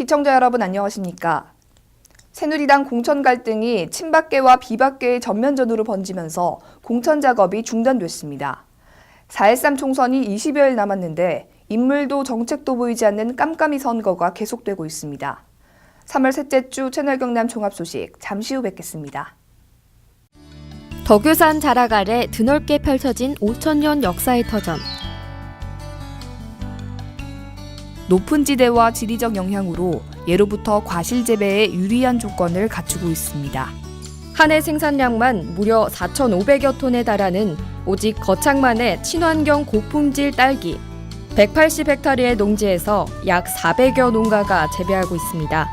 시청자 여러분 안녕하십니까? 새누리당 공천 갈등이 친박계와 비박계의 전면전으로 번지면서 공천 작업이 중단됐습니다. 4.13 총선이 20여일 남았는데 인물도 정책도 보이지 않는 깜깜이 선거가 계속되고 있습니다. 3월 셋째 주 채널 경남 종합 소식 잠시 후 뵙겠습니다. 덕유산 자락 아래 드넓게 펼쳐진 5,000년 역사의 터전. 높은 지대와 지리적 영향으로 예로부터 과실 재배에 유리한 조건을 갖추고 있습니다. 한 해 생산량만 무려 4,500여 톤에 달하는 오직 거창만의 친환경 고품질 딸기. 180헥타르의 농지에서 약 400여 농가가 재배하고 있습니다.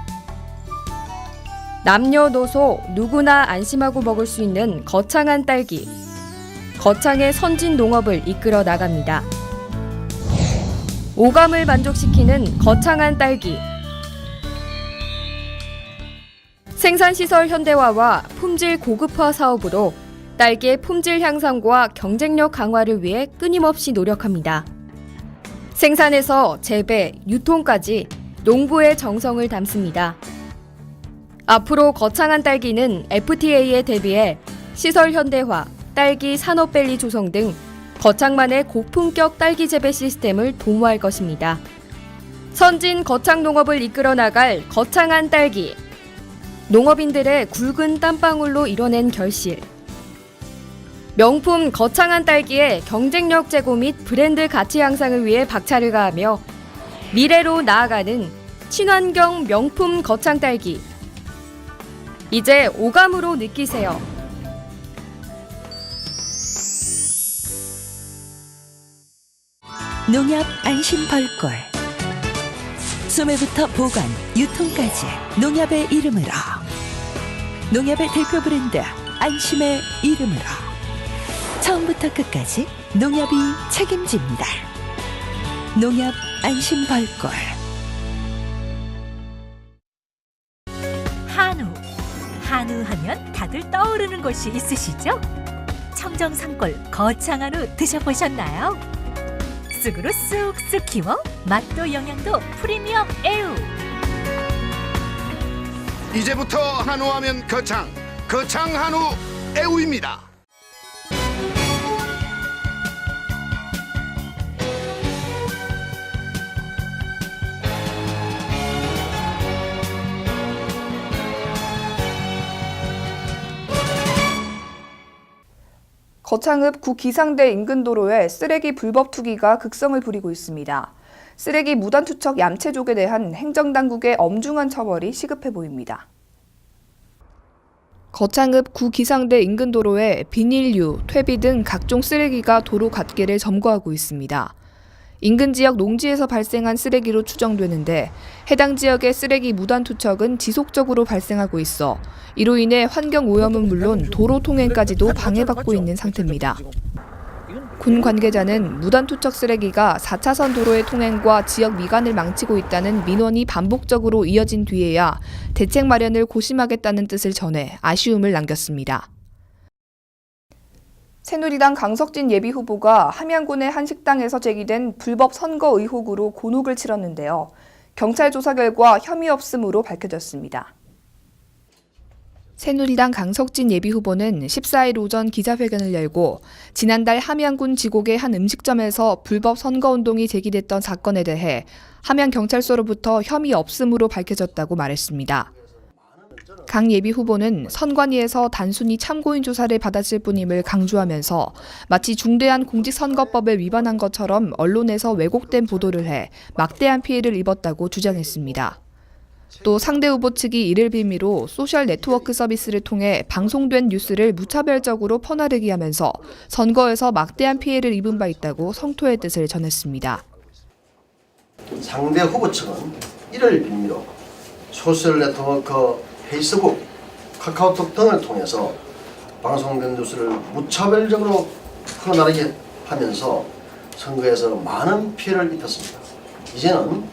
남녀노소 누구나 안심하고 먹을 수 있는 거창한 딸기. 거창의 선진 농업을 이끌어 나갑니다. 오감을 만족시키는 거창한 딸기. 생산시설 현대화와 품질 고급화 사업으로 딸기의 품질 향상과 경쟁력 강화를 위해 끊임없이 노력합니다. 생산에서 재배, 유통까지 농부의 정성을 담습니다. 앞으로 거창한 딸기는 FTA에 대비해 시설 현대화, 딸기 산업밸리 조성 등 거창만의 고품격 딸기 재배 시스템을 도모할 것입니다. 선진 거창 농업을 이끌어 나갈 거창한 딸기. 농업인들의 굵은 땀방울로 이뤄낸 결실. 명품 거창한 딸기의 경쟁력 제고 및 브랜드 가치 향상을 위해 박차를 가하며 미래로 나아가는 친환경 명품 거창 딸기. 이제 오감으로 느끼세요. 농협 안심 벌꿀. 소매부터 보관, 유통까지 농협의 이름으로. 농협의 대표 브랜드 안심의 이름으로. 처음부터 끝까지 농협이 책임집니다. 농협 안심 벌꿀. 한우 하면 다들 떠오르는 곳이 있으시죠? 청정 산골 거창 한우 드셔보셨나요? 쑥으로 쑥쑥 키워 맛도 영양도 프리미엄 애우. 이제부터 한우하면 거창 한우 애우입니다. 거창읍 구기상대 인근 도로에 쓰레기 불법 투기가 극성을 부리고 있습니다. 쓰레기 무단 투척 얌체족에 대한 행정당국의 엄중한 처벌이 시급해 보입니다. 거창읍 구기상대 인근 도로에 비닐류, 퇴비 등 각종 쓰레기가 도로 갓길을 점거하고 있습니다. 인근 지역 농지에서 발생한 쓰레기로 추정되는데 해당 지역의 쓰레기 무단 투척은 지속적으로 발생하고 있어 이로 인해 환경 오염은 물론 도로 통행까지도 방해받고 있는 상태입니다. 군 관계자는 무단 투척 쓰레기가 4차선 도로의 통행과 지역 미관을 망치고 있다는 민원이 반복적으로 이어진 뒤에야 대책 마련을 고심하겠다는 뜻을 전해 아쉬움을 남겼습니다. 새누리당 강석진 예비후보가 함양군의 한 식당에서 제기된 불법 선거 의혹으로 곤혹을 치렀는데요. 경찰 조사 결과 혐의 없음으로 밝혀졌습니다. 새누리당 강석진 예비후보는 14일 오전 기자회견을 열고 지난달 함양군 지곡의 한 음식점에서 불법 선거운동이 제기됐던 사건에 대해 함양경찰서로부터 혐의 없음으로 밝혀졌다고 말했습니다. 강 예비후보는 선관위에서 단순히 참고인 조사를 받았을 뿐임을 강조하면서 마치 중대한 공직선거법을 위반한 것처럼 언론에서 왜곡된 보도를 해 막대한 피해를 입었다고 주장했습니다. 또 상대 후보 측이 이를 빌미로 소셜 네트워크 서비스를 통해 방송된 뉴스를 무차별적으로 퍼나르기 하면서 선거에서 막대한 피해를 입은 바 있다고 성토의 뜻을 전했습니다. 상대 후보 측은 이를 빌미로 소셜 네트워크 페이스북, 카카오톡 등을 통해서 방송된 뉴스를 무차별적으로 퍼나르게 하면서 선거에서 많은 피해를 입혔습니다. 이제는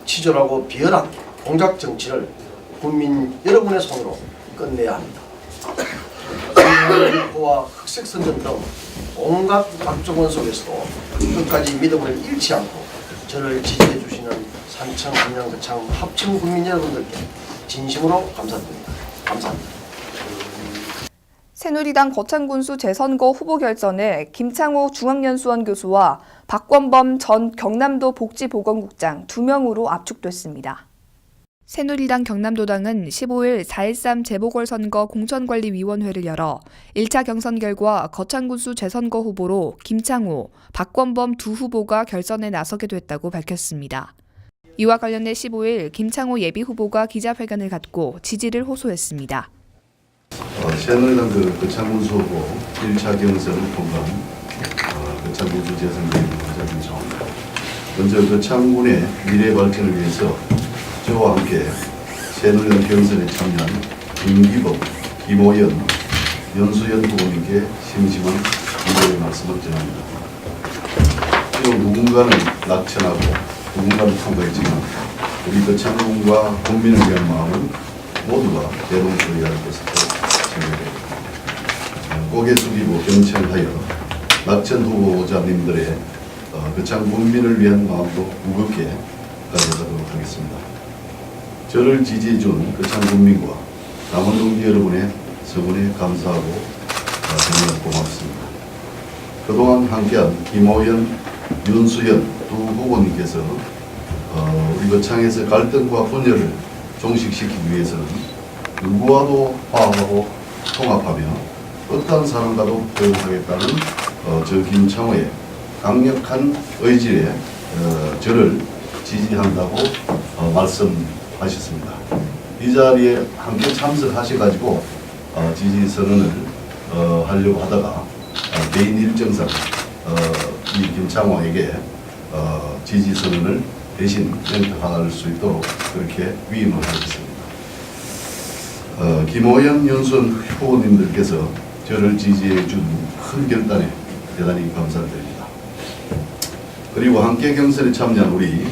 치졸하고 비열한 공작 정치를 국민 여러분의 손으로 끝내야 합니다. 선거와 흑색 선전 등 온갖 악조건 속에서도 끝까지 믿음을 잃지 않고 저를 지지해 주시는 산청, 함양, 거창 합천 국민 여러분들께 진심으로 감사드립니다. 감사합니다. 새누리당 거창군수 재선거 후보 결선에 김창호 중앙연수원 교수와 박권범 전 경남도 복지보건국장 2명으로 압축됐습니다. 새누리당 경남도당은 15일 4.13 재보궐선거 공천관리위원회를 열어 1차 경선 결과 거창군수 재선거 후보로 김창호, 박권범 두 후보가 결선에 나서게 됐다고 밝혔습니다. 이와 관련해 15일 김창호 예비후보가 기자회견을 갖고 지지를 호소했습니다. 새누리당 거창군수 후보 1차 경선을 통과한 거창군수 재선거의 김창호입니다. 먼저 거창군의 미래 발전을 위해서 저와 함께 새누리당 경선에 참여한 김기범, 김호연, 연수연 후보님께 심심한 기대의 말씀을 전합니다. 비록 누군가는 낙천하고 누군가는 통과했지만 우리 거창군과 국민을 위한 마음은 모두가 대동소이할 것으로 생각됩니다. 고개 숙이고 경청하여 낙천 후보자님들의 거창 국민을 위한 마음도 무겁게 가져가도록 하겠습니다. 저를 지지해준 거창 국민과 남원 동지 여러분의 성원에 감사하고 정말 고맙습니다. 그동안 함께한 김호연, 윤수연 두 후보님께서 우리 거창에서 갈등과 분열을 종식시키기 위해서는 누구와도 화합하고 통합하며 어떠한 사람과도 배우하겠다는 저 김창호의 강력한 의지에 저를 지지한다고 말씀하셨습니다. 이 자리에 함께 참석하셔가지고 지지 선언을 하려고 하다가 개인 일정상 이 김창호에게 지지 선언을 대신 멘트할 수 있도록 그렇게 위임을 하겠습니다. 김호연, 윤수연 후보님들께서 저를 지지해 준 큰 결단에 대단히 감사드립니다. 그리고 함께 경선에 참여한 우리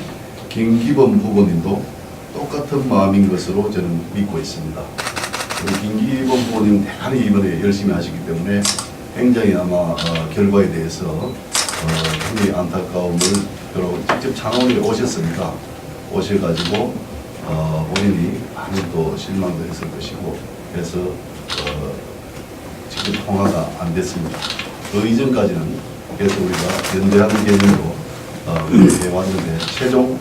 김기범 후보님도 똑같은 마음인 것으로 저는 믿고 있습니다. 우리 김기범 후보님 대단히 이번에 열심히 하시기 때문에 굉장히 아마 결과에 대해서 굉장히 안타까움을 들어 직접 창원에 오셨습니다. 오셔가지고 본인이 많이 또 실망도 했을 것이고 그래서 지금 통화가 안 됐습니다. 그 이전까지는 계속 우리가 연대하는 개념으로 해왔는데 최종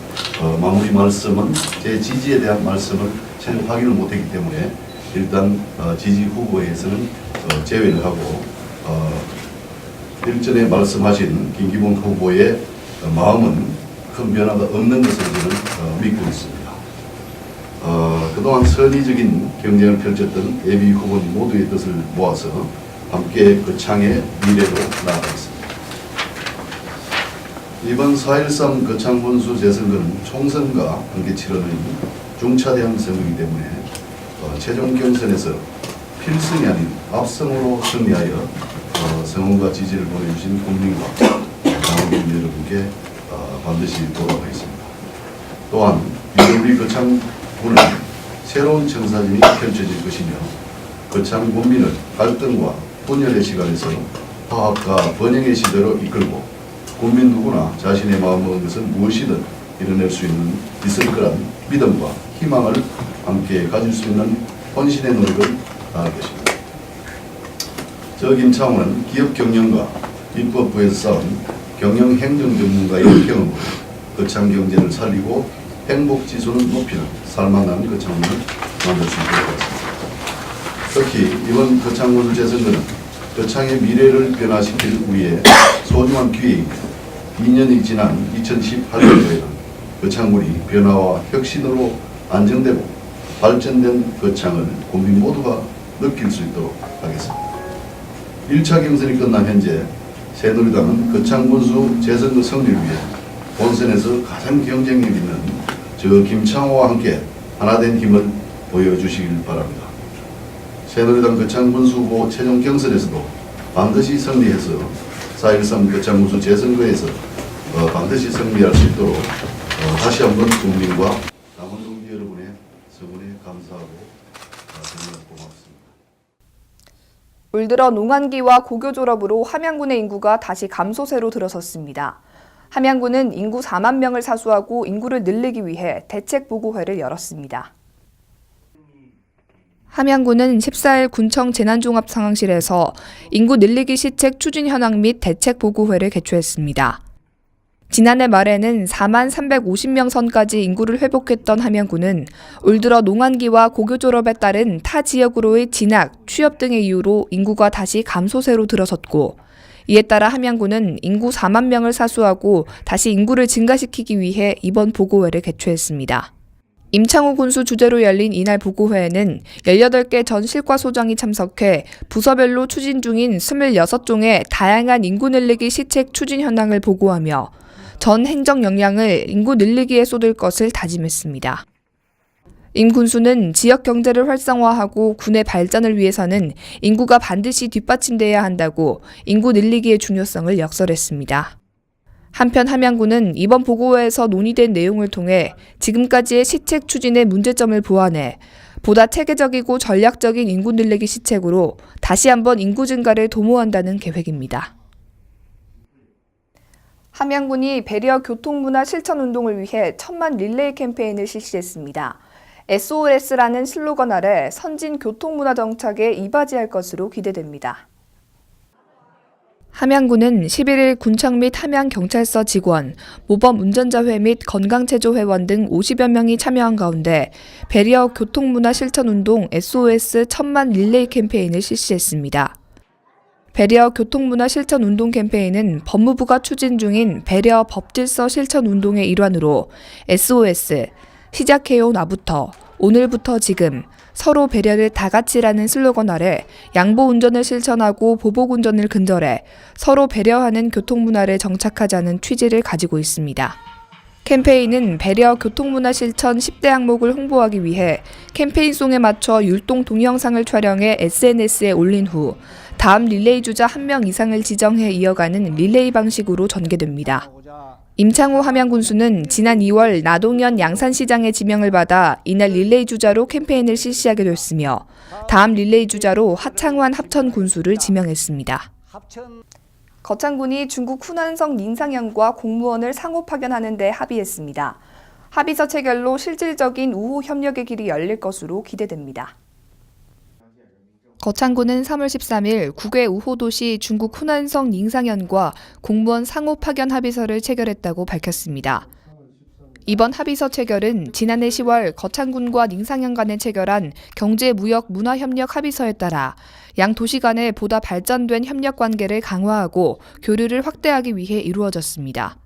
마무리 말씀은 제 지지에 대한 말씀을 최종 확인을 못했기 때문에 일단 지지 후보에서는 제외를 하고 일전에 말씀하신 김기범 후보의 마음은 큰 변화가 없는 것으로 저는 믿고 있습니다. 그동안 선의적인 경쟁을 펼쳤던 예비 후보님 모두의 뜻을 모아서 함께 거창의 미래로 나아가겠습니다. 이번 4.13 거창군수 재선거는 총선과 함께 치러는 중차대한 선거이기 때문에 최종 경선에서 필승이 아닌 압승으로 승리하여 성원과 지지를 보내주신 국민과 당원분 여러분께 반드시 보답하겠습니다. 또한 우리 거창군은 새로운 청사진이 펼쳐질 것이며 거창 국민을 갈등과 분열의 시간에서 화합과 번영의 시대로 이끌고 국민 누구나 자신의 마음먹은 것을 무엇이든 이뤄낼 수 있을 거란 믿음과 희망을 함께 가질 수 있는 헌신의 노력을 다할 것입니다. 저 김창호는 기업 경영과 입법부에서 쌓은 경영 행정 전문가의 경험으로 거창 경제를 살리고 행복 지수는 높이는 살만한 거창군을 만들 수 있도록 하겠습니다. 특히 이번 거창군수 재선거는 거창의 미래를 변화시킬 위해 소중한 기회입니다. 2년이 지난 2018년도에는 거창군이 변화와 혁신으로 안정되고 발전된 거창을 국민 모두가 느낄 수 있도록 하겠습니다. 1차 경선이 끝난 현재 새누리당은 거창군수 재선거 승리를 위해 본선에서 가장 경쟁력 있는 저 김창호와 함께 하나된 힘을 보여주시길 바랍니다. 새누리당 거창군수 후보 최종 경선에서도 반드시 승리해서 4.13 거창군수 재선거에서 반드시 승리할 수 있도록 다시 한번 국민과 남원 동지 여러분의 성원에 감사하고 정말 고맙습니다. 올 들어 농한기와 고교 졸업으로 함양군의 인구가 다시 감소세로 들어섰습니다. 함양군은 인구 4만 명을 사수하고 인구를 늘리기 위해 대책보고회를 열었습니다. 함양군은 14일 군청 재난종합상황실에서 인구 늘리기 시책 추진 현황 및 대책보고회를 개최했습니다. 지난해 말에는 4만 350명 선까지 인구를 회복했던 함양군은 올 들어 농한기와 고교 졸업에 따른 타 지역으로의 진학, 취업 등의 이유로 인구가 다시 감소세로 들어섰고, 이에 따라 함양군은 인구 4만 명을 사수하고 다시 인구를 증가시키기 위해 이번 보고회를 개최했습니다. 임창호 군수 주재로 열린 이날 보고회에는 18개 전 실과소장이 참석해 부서별로 추진 중인 26종의 다양한 인구 늘리기 시책 추진 현황을 보고하며 전 행정 역량을 인구 늘리기에 쏟을 것을 다짐했습니다. 임 군수는 지역 경제를 활성화하고 군의 발전을 위해서는 인구가 반드시 뒷받침돼야 한다고 인구 늘리기의 중요성을 역설했습니다. 한편 함양군은 이번 보고회에서 논의된 내용을 통해 지금까지의 시책 추진의 문제점을 보완해 보다 체계적이고 전략적인 인구 늘리기 시책으로 다시 한번 인구 증가를 도모한다는 계획입니다. 함양군이 배리어 교통문화 실천 운동을 위해 1000만 릴레이 캠페인을 실시했습니다. SOS라는 슬로건 아래 선진 교통문화 정착에 이바지할 것으로 기대됩니다. 함양군은 11일 군청 및 함양경찰서 직원, 모범 운전자회 및 건강체조회원 등 50여 명이 참여한 가운데 배리어 교통문화 실천운동 SOS 1000만 릴레이 캠페인을 실시했습니다. 배리어 교통문화 실천운동 캠페인은 법무부가 추진 중인 배리어 법질서 실천운동의 일환으로 SOS, 시작해요 나부터, 오늘부터 지금, 서로 배려를 다같이라는 슬로건 아래 양보운전을 실천하고 보복운전을 근절해 서로 배려하는 교통문화를 정착하자는 취지를 가지고 있습니다. 캠페인은 배려 교통문화 실천 10대 항목을 홍보하기 위해 캠페인송에 맞춰 율동 동영상을 촬영해 SNS에 올린 후 다음 릴레이 주자 1명 이상을 지정해 이어가는 릴레이 방식으로 전개됩니다. 임창호 함양군수는 지난 2월 나동현 양산시장의 지명을 받아 이날 릴레이 주자로 캠페인을 실시하게 됐으며 다음 릴레이 주자로 하창환 합천군수를 지명했습니다. 거창군이 중국 후난성 닝상현과 공무원을 상호 파견하는 데 합의했습니다. 합의서 체결로 실질적인 우호 협력의 길이 열릴 것으로 기대됩니다. 거창군은 3월 13일 국외 우호도시 중국 후난성 닝상현과 공무원 상호 파견 합의서를 체결했다고 밝혔습니다. 이번 합의서 체결은 지난해 10월 거창군과 닝상현 간에 체결한 경제무역문화협력 합의서에 따라 양 도시 간의 보다 발전된 협력 관계를 강화하고 교류를 확대하기 위해 이루어졌습니다.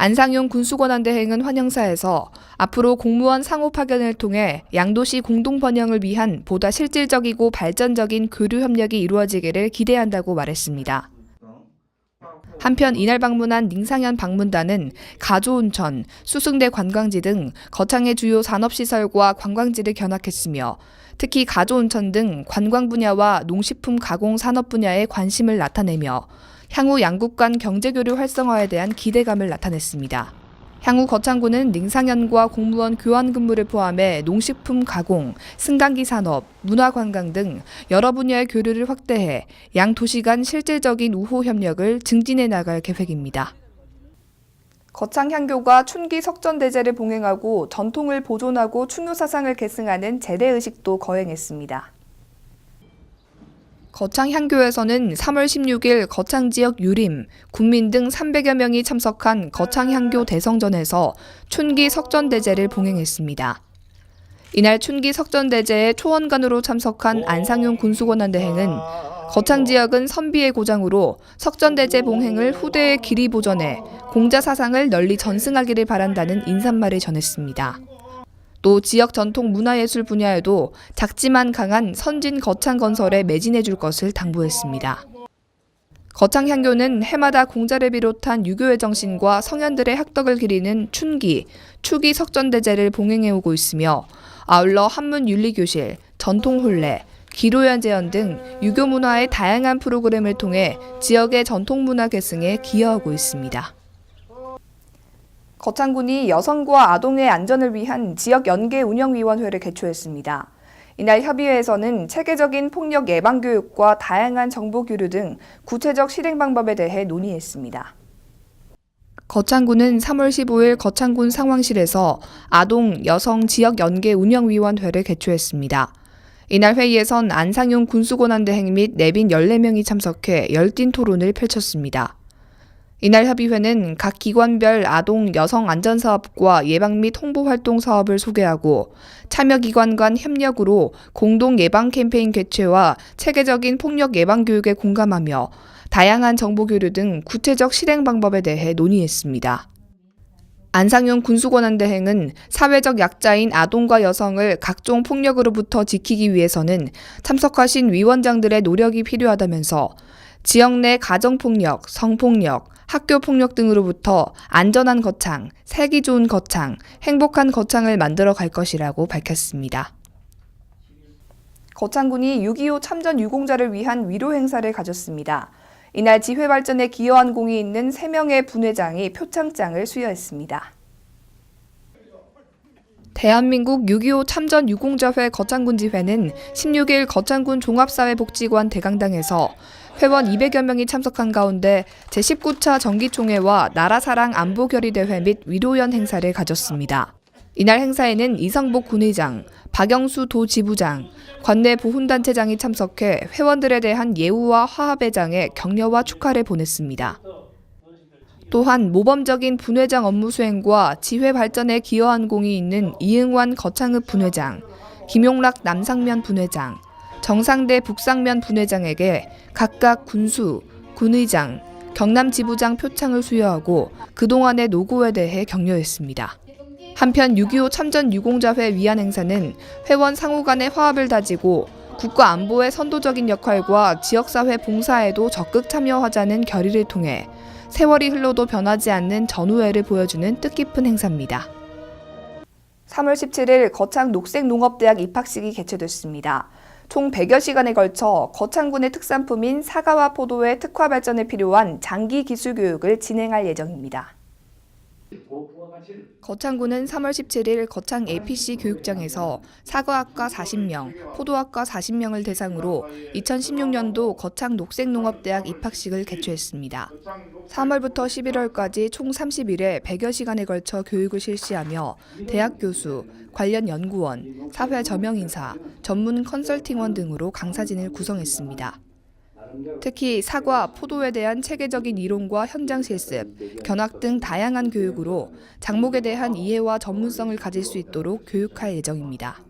안상용 군수권한대행은 환영사에서 앞으로 공무원 상호 파견을 통해 양도시 공동 번영을 위한 보다 실질적이고 발전적인 교류 협력이 이루어지기를 기대한다고 말했습니다. 한편 이날 방문한 닝상현 방문단은 가조온천, 수승대 관광지 등 거창의 주요 산업시설과 관광지를 견학했으며 특히 가조온천 등 관광 분야와 농식품 가공 산업 분야에 관심을 나타내며 향후 양국 간 경제교류 활성화에 대한 기대감을 나타냈습니다. 향후 거창군은 닝상현과 공무원 교환 근무를 포함해 농식품 가공, 승강기 산업, 문화관광 등 여러 분야의 교류를 확대해 양 도시 간 실질적인 우호 협력을 증진해 나갈 계획입니다. 거창향교가 춘기 석전대제를 봉행하고 전통을 보존하고 충효사상을 계승하는 제대의식도 거행했습니다. 거창향교에서는 3월 16일 거창지역 유림, 국민 등 300여 명이 참석한 거창향교 대성전에서 춘기 석전대제를 봉행했습니다. 이날 춘기 석전대제에 초원관으로 참석한 안상용 군수권한대행은 거창지역은 선비의 고장으로 석전대제 봉행을 후대에 길이 보존해 공자사상을 널리 전승하기를 바란다는 인사말을 전했습니다. 또 지역 전통 문화예술 분야에도 작지만 강한 선진 거창 건설에 매진해 줄 것을 당부했습니다. 거창향교는 해마다 공자를 비롯한 유교의 정신과 성현들의 학덕을 기리는 춘기, 추기 석전대제를 봉행해 오고 있으며 아울러 한문윤리교실, 전통혼례, 기로연재연 등 유교 문화의 다양한 프로그램을 통해 지역의 전통문화 계승에 기여하고 있습니다. 거창군이 여성과 아동의 안전을 위한 지역 연계 운영위원회를 개최했습니다. 이날 협의회에서는 체계적인 폭력 예방 교육과 다양한 정보 교류 등 구체적 실행 방법에 대해 논의했습니다. 거창군은 3월 15일 거창군 상황실에서 아동 여성 지역 연계 운영위원회를 개최했습니다. 이날 회의에선 안상용 군수고난대행 및 내빈 14명이 참석해 열띤 토론을 펼쳤습니다. 이날 협의회는 각 기관별 아동 여성 안전사업과 예방 및 홍보 활동 사업을 소개하고 참여기관 간 협력으로 공동 예방 캠페인 개최와 체계적인 폭력 예방 교육에 공감하며 다양한 정보 교류 등 구체적 실행 방법에 대해 논의했습니다. 안상용 군수고난대행은 사회적 약자인 아동과 여성을 각종 폭력으로부터 지키기 위해서는 참석하신 위원장들의 노력이 필요하다면서 지역 내 가정폭력, 성폭력, 학교폭력 등으로부터 안전한 거창, 살기 좋은 거창, 행복한 거창을 만들어 갈 것이라고 밝혔습니다. 거창군이 6.25 참전 유공자를 위한 위로 행사를 가졌습니다. 이날 지회 발전에 기여한 공이 있는 3명의 분회장이 표창장을 수여했습니다. 대한민국 6.25 참전 유공자회 거창군 지회는 16일 거창군 종합사회복지관 대강당에서 회원 200여 명이 참석한 가운데 제19차 정기총회와 나라사랑 안보결의대회 및 위로연 행사를 가졌습니다. 이날 행사에는 이성복 군의장, 박영수 도지부장, 관내 보훈단체장이 참석해 회원들에 대한 예우와 화합의 장에 격려와 축하를 보냈습니다. 또한 모범적인 분회장 업무 수행과 지회 발전에 기여한 공이 있는 이응환 거창읍 분회장, 김용락 남상면 분회장, 정상대 북상면 분회장에게 각각 군수, 군의장, 경남지부장 표창을 수여하고 그동안의 노고에 대해 격려했습니다. 한편 6.25 참전 유공자회 위안 행사는 회원 상호 간의 화합을 다지고 국가 안보의 선도적인 역할과 지역사회 봉사에도 적극 참여하자는 결의를 통해 세월이 흘러도 변하지 않는 전우애를 보여주는 뜻깊은 행사입니다. 3월 17일 거창 녹색농업대학 입학식이 개최됐습니다. 총 100여 시간에 걸쳐 거창군의 특산품인 사과와 포도의 특화 발전에 필요한 장기 기술 교육을 진행할 예정입니다. 거창군은 3월 17일 거창 APC 교육장에서 사과학과 40명, 포도학과 40명을 대상으로 2016년도 거창 녹색농업대학 입학식을 개최했습니다. 3월부터 11월까지 총 30일에 100여 시간에 걸쳐 교육을 실시하며 대학 교수, 관련 연구원, 사회 저명인사, 전문 컨설팅원 등으로 강사진을 구성했습니다. 특히 사과, 포도에 대한 체계적인 이론과 현장 실습, 견학 등 다양한 교육으로 작목에 대한 이해와 전문성을 가질 수 있도록 교육할 예정입니다.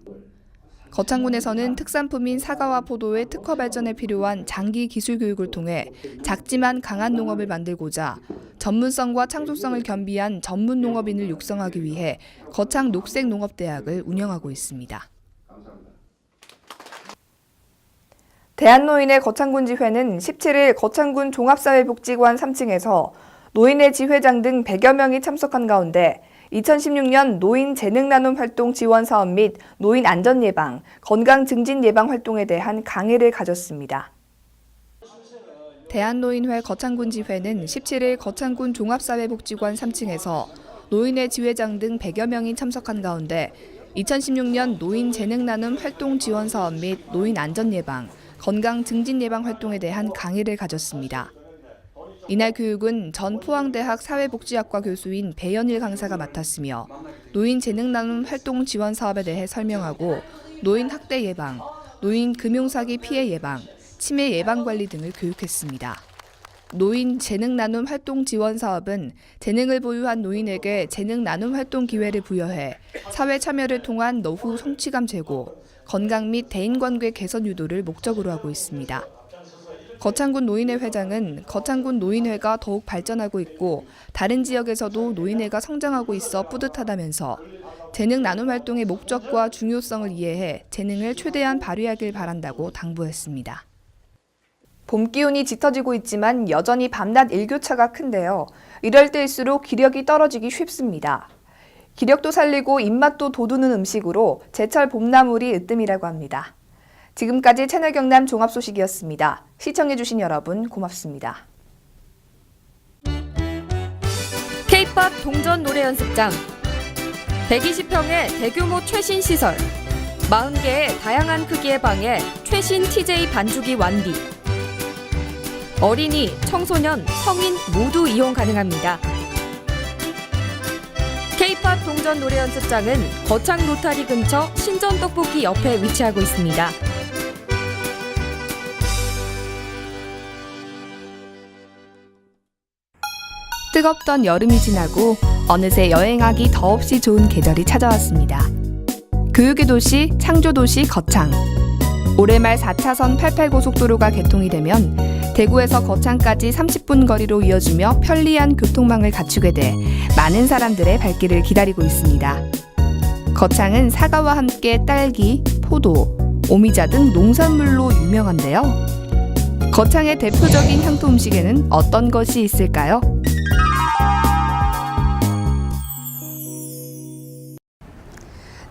거창군에서는 특산품인 사과와 포도의 특화 발전에 필요한 장기 기술 교육을 통해 작지만 강한 농업을 만들고자 전문성과 창조성을 겸비한 전문 농업인을 육성하기 위해 거창 녹색농업대학을 운영하고 있습니다. 대한노인의 거창군 지회는 17일 거창군 종합사회복지관 3층에서 노인의 지회장 등 100여 명이 참석한 가운데 2016년 노인 재능나눔 활동 지원 사업 및 노인 안전 예방, 건강 증진 예방 활동에 대한 강의를 가졌습니다. 대한노인회 거창군 지회는 17일 거창군 종합사회복지관 3층에서 노인의 지회장 등 100여 명이 참석한 가운데 2016년 노인 재능나눔 활동 지원 사업 및 노인 안전 예방, 건강 증진 예방 활동에 대한 강의를 가졌습니다. 이날 교육은 전 포항대학 사회복지학과 교수인 배연일 강사가 맡았으며 노인 재능나눔 활동 지원 사업에 대해 설명하고 노인 학대 예방, 노인 금융사기 피해 예방, 치매 예방 관리 등을 교육했습니다. 노인 재능 나눔 활동 지원 사업은 재능을 보유한 노인에게 재능 나눔 활동 기회를 부여해 사회 참여를 통한 노후 성취감 제고, 건강 및 대인관계 개선 유도를 목적으로 하고 있습니다. 거창군 노인회 회장은 거창군 노인회가 더욱 발전하고 있고 다른 지역에서도 노인회가 성장하고 있어 뿌듯하다면서 재능 나눔 활동의 목적과 중요성을 이해해 재능을 최대한 발휘하길 바란다고 당부했습니다. 봄 기온이 짙어지고 있지만 여전히 밤낮 일교차가 큰데요. 이럴 때일수록 기력이 떨어지기 쉽습니다. 기력도 살리고 입맛도 돋우는 음식으로 제철 봄나물이 으뜸이라고 합니다. 지금까지 채널 경남 종합소식이었습니다. 시청해주신 여러분 고맙습니다. K-POP 동전 노래 연습장 120평의 대규모 최신 시설 40개의 다양한 크기의 방에 최신 TJ 반주기 완비 어린이, 청소년, 성인 모두 이용 가능합니다. 힙합 동전 노래 연습장은 거창 로타리 근처 신전 떡볶이 옆에 위치하고 있습니다. 뜨겁던 여름이 지나고 어느새 여행하기 더없이 좋은 계절이 찾아왔습니다. 교육의 도시, 창조도시 거창. 올해 말 4차선 88고속도로가 개통이 되면 대구에서 거창까지 30분 거리로 이어주며 편리한 교통망을 갖추게 돼 많은 사람들의 발길을 기다리고 있습니다. 거창은 사과와 함께 딸기, 포도, 오미자 등 농산물로 유명한데요. 거창의 대표적인 향토 음식에는 어떤 것이 있을까요?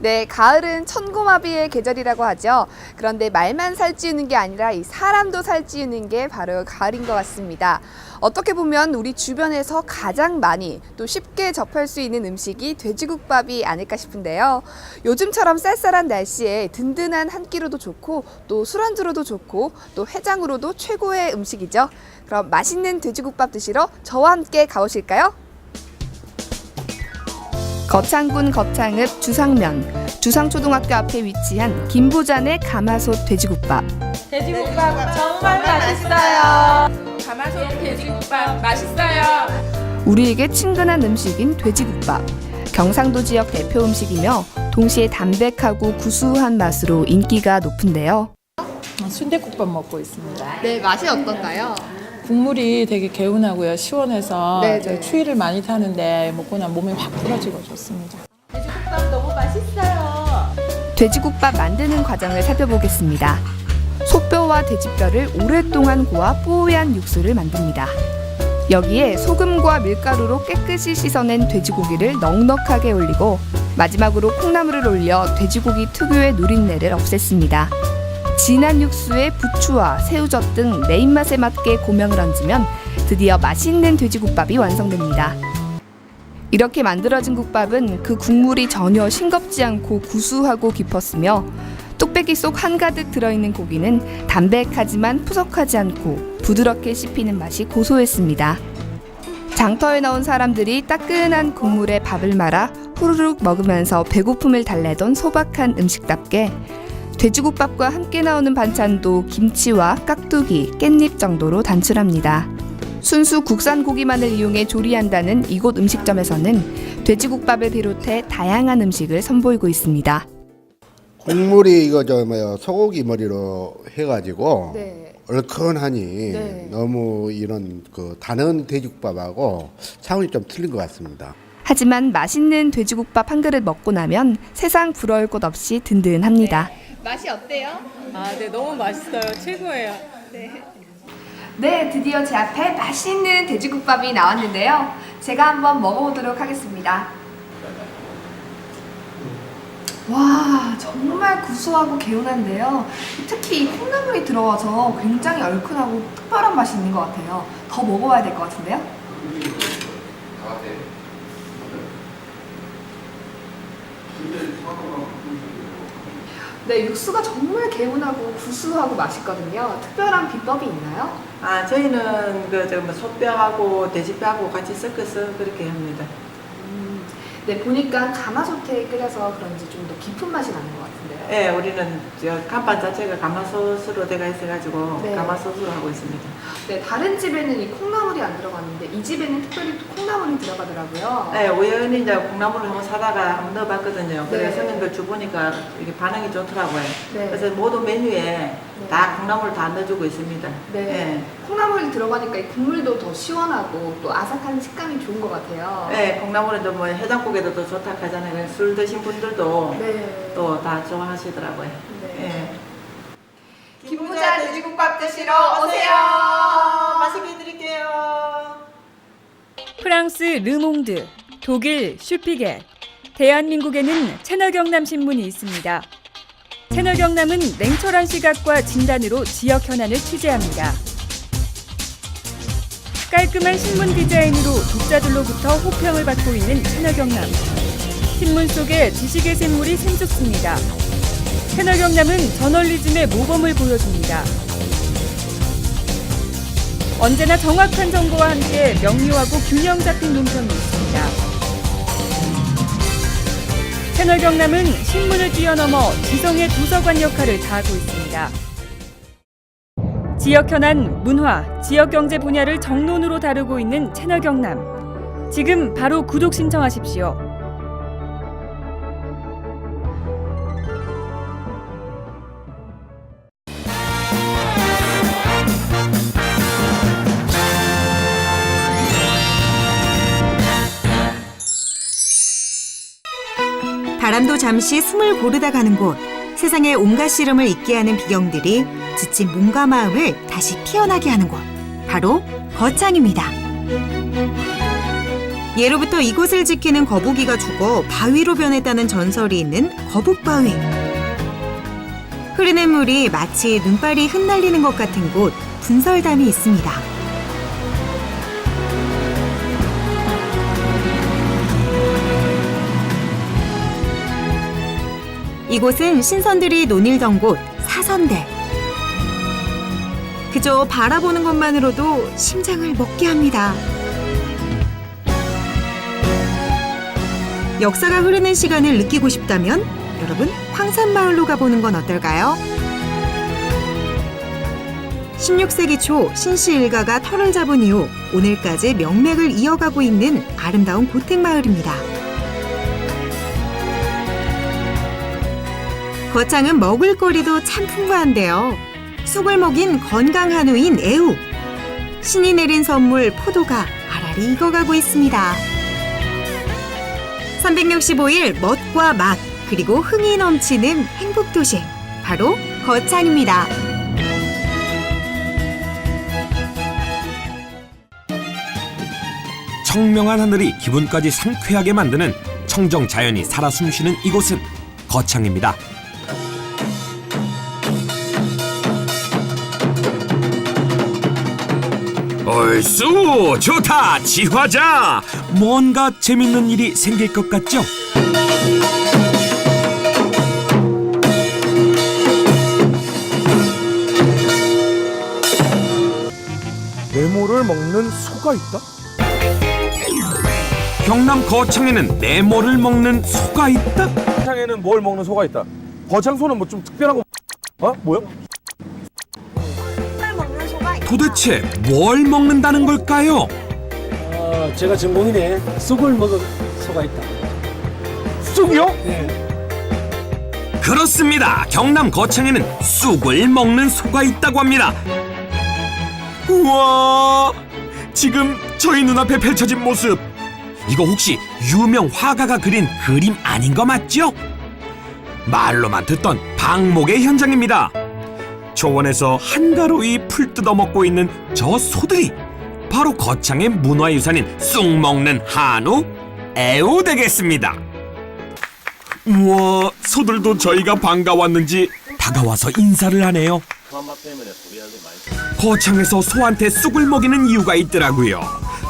네, 가을은 천고마비의 계절이라고 하죠. 그런데 말만 살찌우는 게 아니라 이 사람도 살찌우는 게 바로 가을인 것 같습니다. 어떻게 보면 우리 주변에서 가장 많이 또 쉽게 접할 수 있는 음식이 돼지국밥이 아닐까 싶은데요. 요즘처럼 쌀쌀한 날씨에 든든한 한 끼로도 좋고 또 술안주로도 좋고 또 해장으로도 최고의 음식이죠. 그럼 맛있는 돼지국밥 드시러 저와 함께 가보실까요? 거창군 거창읍 주상면, 주상초등학교 앞에 위치한 김부잔의 가마솥 돼지국밥. 돼지국밥 정말 맛있어요. 가마솥 돼지국밥 맛있어요. 우리에게 친근한 음식인 돼지국밥. 경상도 지역 대표 음식이며 동시에 담백하고 구수한 맛으로 인기가 높은데요. 순댓국밥 먹고 있습니다. 네, 맛이 어떤가요? 국물이 되게 개운하고요. 시원해서 네, 저희 네. 추위를 많이 타는데 먹고 나면 몸이 확 풀어지고 좋습니다. 돼지국밥 너무 맛있어요. 돼지국밥 만드는 과정을 살펴보겠습니다. 소뼈와 돼지뼈를 오랫동안 고아 뽀얀 육수를 만듭니다. 여기에 소금과 밀가루로 깨끗이 씻어낸 돼지고기를 넉넉하게 올리고 마지막으로 콩나물을 올려 돼지고기 특유의 누린내를 없앴습니다. 진한 육수에 부추와 새우젓 등 내 입맛에 맞게 고명을 얹으면 드디어 맛있는 돼지국밥이 완성됩니다. 이렇게 만들어진 국밥은 그 국물이 전혀 싱겁지 않고 구수하고 깊었으며 뚝배기 속 한가득 들어있는 고기는 담백하지만 푸석하지 않고 부드럽게 씹히는 맛이 고소했습니다. 장터에 나온 사람들이 따끈한 국물에 밥을 말아 후루룩 먹으면서 배고픔을 달래던 소박한 음식답게 돼지국밥과 함께 나오는 반찬도 김치와 깍두기, 깻잎 정도로 단출합니다. 순수 국산 고기만을 이용해 조리한다는 이곳 음식점에서는 돼지국밥을 비롯해 다양한 음식을 선보이고 있습니다. 국물이 이거 소고기 머리로 해가지고 네. 얼큰하니 네. 너무 이런 그 다른 돼지국밥하고 차원이 좀 틀린 것 같습니다. 하지만 맛있는 돼지국밥 한 그릇 먹고 나면 세상 부러울 것 없이 든든합니다. 맛이 어때요? 아, 네, 너무 맛있어요. 최고예요. 네, 드디어 제 앞에 맛있는 돼지국밥이 나왔는데요. 제가 한번 먹어보도록 하겠습니다. 와, 정말 구수하고 개운한데요. 특히 이 콩나물이 들어가서 굉장히 얼큰하고 특별한 맛이 있는 것 같아요. 더 먹어봐야 될 것 같은데요. 네, 육수가 정말 개운하고 구수하고 맛있거든요. 특별한 비법이 있나요? 아, 저희는 소뼈하고 돼지뼈하고 같이 섞어서 그렇게 합니다. 네, 보니까 가마솥에 끓여서 그런지 좀 더 깊은 맛이 나는 것 같은데요. 네, 우리는 간판 자체가 가마솥으로 되어 있어가지고 네. 가마솥으로 하고 있습니다. 네, 다른 집에는 이 콩나물이 안 들어갔는데 이 집에는 특별히 또 콩나물이 들어가더라고요. 네, 우연히 이제 콩나물을 한번 사다가 한번 넣어봤거든요. 네. 그래서 손님들 주보니까 이게 반응이 좋더라고요. 네. 그래서 모든 메뉴에 다 콩나물 다 넣어주고 있습니다. 네. 콩나물이 들어가니까 이 국물도 더 시원하고 또 아삭한 식감이 좋은 것 같아요. 네, 콩나물은 또 뭐 해장국에도 또 좋다 하잖아요. 술 드신 분들도 네. 또 다 좋아하시더라고요. 네. 네. 김부자 돼지국밥 드시러 오세요. 맛있게 드릴게요. 프랑스 르몽드, 독일 슈피겔, 대한민국에는 채널경남신문이 있습니다. 채널경남은 냉철한 시각과 진단으로 지역 현안을 취재합니다. 깔끔한 신문 디자인으로 독자들로부터 호평을 받고 있는 채널경남. 신문 속에 지식의 샘물이 샘솟습니다. 채널경남은 저널리즘의 모범을 보여줍니다. 언제나 정확한 정보와 함께 명료하고 균형 잡힌 논평이 있습니다. 채널 경남은 신문을 뛰어넘어 지성의 도서관 역할을 다하고 있습니다. 지역 현안, 문화, 지역 경제 분야를 정론으로 다루고 있는 채널 경남. 지금 바로 구독 신청하십시오. 바람도 잠시 숨을 고르다 가는 곳, 세상의 온갖 시름을 잊게 하는 비경들이 지친 몸과 마음을 다시 피어나게 하는 곳, 바로 거창입니다. 예로부터 이곳을 지키는 거북이가 죽어 바위로 변했다는 전설이 있는 거북바위. 흐르는 물이 마치 눈발이 흩날리는 것 같은 곳, 분설담이 있습니다. 이곳은 신선들이 논일던 곳, 사선대. 그저 바라보는 것만으로도 심장을 먹게 합니다. 역사가 흐르는 시간을 느끼고 싶다면 여러분, 황산마을로 가보는 건 어떨까요? 16세기 초 신씨 일가가 터를 잡은 이후 오늘까지 명맥을 이어가고 있는 아름다운 고택마을입니다. 거창은 먹을거리도 참 풍부한데요. 쑥을 먹인 건강 한우인 애우. 신이 내린 선물 포도가 알알이 익어가고 있습니다. 365일 멋과 맛, 그리고 흥이 넘치는 행복도시. 바로 거창입니다. 청명한 하늘이 기분까지 상쾌하게 만드는 청정 자연이 살아 숨쉬는 이곳은 거창입니다. 얼쑤 좋다 지화자. 뭔가 재밌는 일이 생길 것 같죠? 네모를 먹는 소가 있다? 경남 거창에는 네모를 먹는 소가 있다? 거창에는 뭘 먹는 소가 있다? 거창소는 뭐 좀 특별한 거 뭐야? 도대체 뭘 먹는다는 걸까요? 제가 전공이네. 쑥을 먹은 소가 있다. 쑥이요? 네. 그렇습니다. 경남 거창에는 쑥을 먹는 소가 있다고 합니다. 우와, 지금 저희 눈앞에 펼쳐진 모습, 이거 혹시 유명 화가가 그린 그림 아닌 거 맞죠? 말로만 듣던 방목의 현장입니다. 초원에서 한가로이 풀 뜯어먹고 있는 저 소들이 바로 거창의 문화유산인 쑥 먹는 한우 애우 되겠습니다. 우와, 소들도 저희가 반가웠는지 다가와서 인사를 하네요. 거창에서 소한테 쑥을 먹이는 이유가 있더라고요.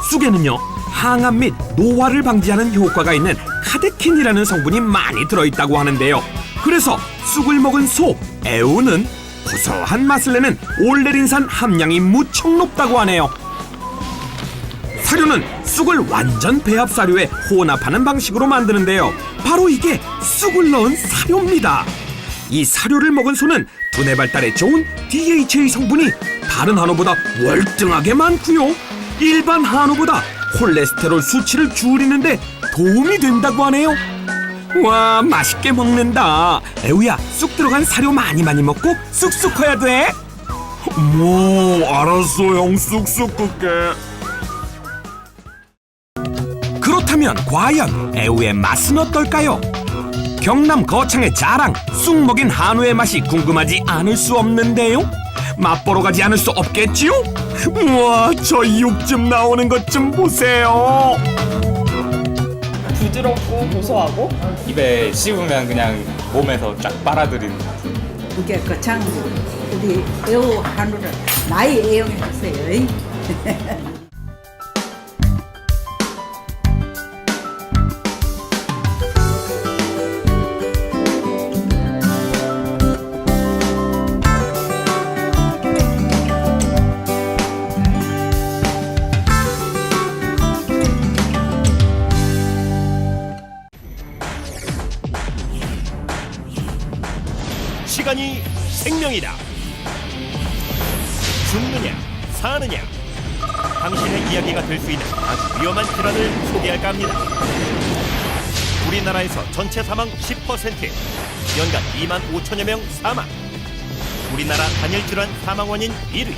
쑥에는요, 항암 및 노화를 방지하는 효과가 있는 카데킨이라는 성분이 많이 들어있다고 하는데요. 그래서 쑥을 먹은 소 애우는 고소한 맛을 내는 올레린산 함량이 무척 높다고 하네요. 사료는 쑥을 완전 배합 사료에 혼합하는 방식으로 만드는데요. 바로 이게 쑥을 넣은 사료입니다. 이 사료를 먹은 소는 두뇌 발달에 좋은 DHA 성분이 다른 한우보다 월등하게 많고요. 일반 한우보다 콜레스테롤 수치를 줄이는데 도움이 된다고 하네요. 와, 맛있게 먹는다. 애우야, 쑥 들어간 사료 많이 먹고 쑥쑥 커야 돼. 뭐 알았어 형, 쑥쑥 끓게. 그렇다면 과연 애우의 맛은 어떨까요? 경남 거창의 자랑, 쑥 먹인 한우의 맛이 궁금하지 않을 수 없는데요. 맛보러 가지 않을 수 없겠지요? 우와, 저 육 좀 나오는 것 좀 보세요. 부드럽고 고소하고 입에 씹으면 그냥 몸에서 쫙 빨아들이는. 그게 거창 우리 애우 한우를 많이 애용해 주세요. 시간이 생명이다. 죽느냐 사느냐, 당신의 이야기가 될 수 있는 아주 위험한 질환을 소개할까 합니다. 우리나라에서 전체 사망 10%, 연간 2만 5천여 명 사망. 우리나라 단일 질환 사망 원인 1위.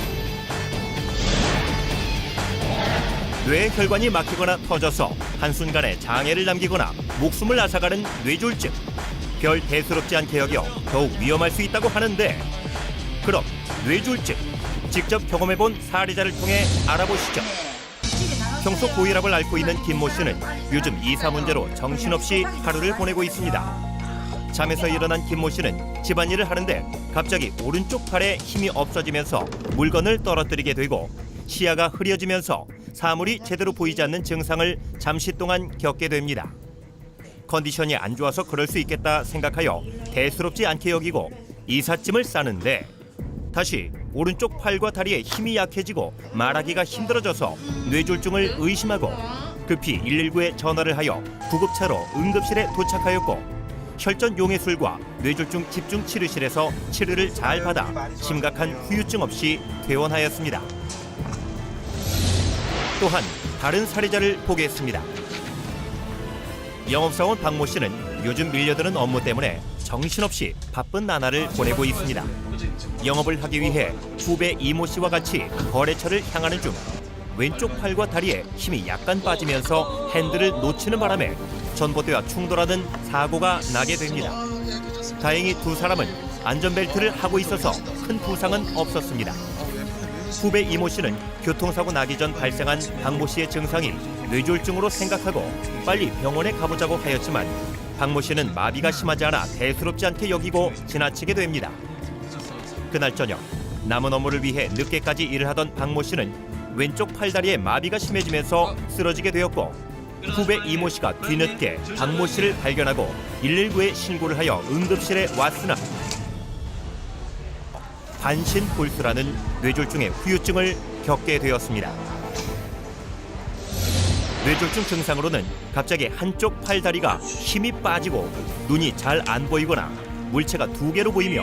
뇌혈관이 막히거나 터져서 한순간에 장애를 남기거나 목숨을 앗아가는 뇌졸중. 별 대수롭지 않게 여겨 더욱 위험할 수 있다고 하는데, 그럼 뇌졸중 직접 경험해본 사례자를 통해 알아보시죠. 평소 고혈압을 앓고 있는 김모 씨는 요즘 이사 문제로 정신없이 하루를 보내고 있습니다. 잠에서 일어난 김모 씨는 집안일을 하는데 갑자기 오른쪽 팔에 힘이 없어지면서 물건을 떨어뜨리게 되고 시야가 흐려지면서 사물이 제대로 보이지 않는 증상을 잠시 동안 겪게 됩니다. 컨디션이 안 좋아서 그럴 수 있겠다 생각하여 대수롭지 않게 여기고 이삿짐을 싸는데, 다시 오른쪽 팔과 다리에 힘이 약해지고 말하기가 힘들어져서 뇌졸중을 의심하고 급히 119에 전화를 하여 구급차로 응급실에 도착하였고, 혈전 용해술과 뇌졸중 집중치료실에서 치료를 잘 받아 심각한 후유증 없이 퇴원하였습니다. 또한 다른 사례자를 보겠습니다. 영업사원 박모 씨는 요즘 밀려드는 업무 때문에 정신없이 바쁜 나날을 보내고 있습니다. 영업을 하기 위해 후배 이모 씨와 같이 거래처를 향하는 중 왼쪽 팔과 다리에 힘이 약간 빠지면서 핸들을 놓치는 바람에 전봇대와 충돌하는 사고가 나게 됩니다. 다행히 두 사람은 안전벨트를 하고 있어서 큰 부상은 없었습니다. 후배 이모 씨는 교통사고 나기 전 발생한 박모 씨의 증상이 뇌졸중으로 생각하고 빨리 병원에 가보자고 하였지만 박모 씨는 마비가 심하지 않아 대수롭지 않게 여기고 지나치게 됩니다. 그날 저녁 남은 업무를 위해 늦게까지 일을 하던 박모 씨는 왼쪽 팔다리에 마비가 심해지면서 쓰러지게 되었고, 후배 이모 씨가 뒤늦게 박모 씨를 발견하고 119에 신고를 하여 응급실에 왔으나 반신골수라는 뇌졸중의 후유증을 겪게 되었습니다. 뇌졸중 증상으로는 갑자기 한쪽 팔다리가 힘이 빠지고 눈이 잘 안 보이거나 물체가 2개로 보이며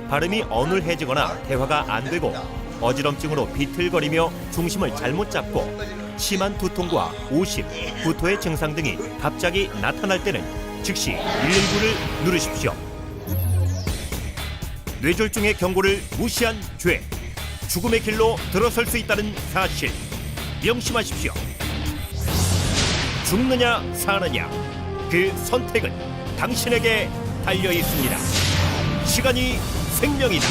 발음이 어눌해지거나 대화가 안 되고 어지럼증으로 비틀거리며 중심을 잘못 잡고 심한 두통과 오심, 구토의 증상 등이 갑자기 나타날 때는 즉시 119를 누르십시오. 뇌졸중의 경고를 무시한 죄, 죽음의 길로 들어설 수 있다는 사실 명심하십시오. 죽느냐 사느냐, 그 선택은 당신에게 달려 있습니다. 시간이 생명이다.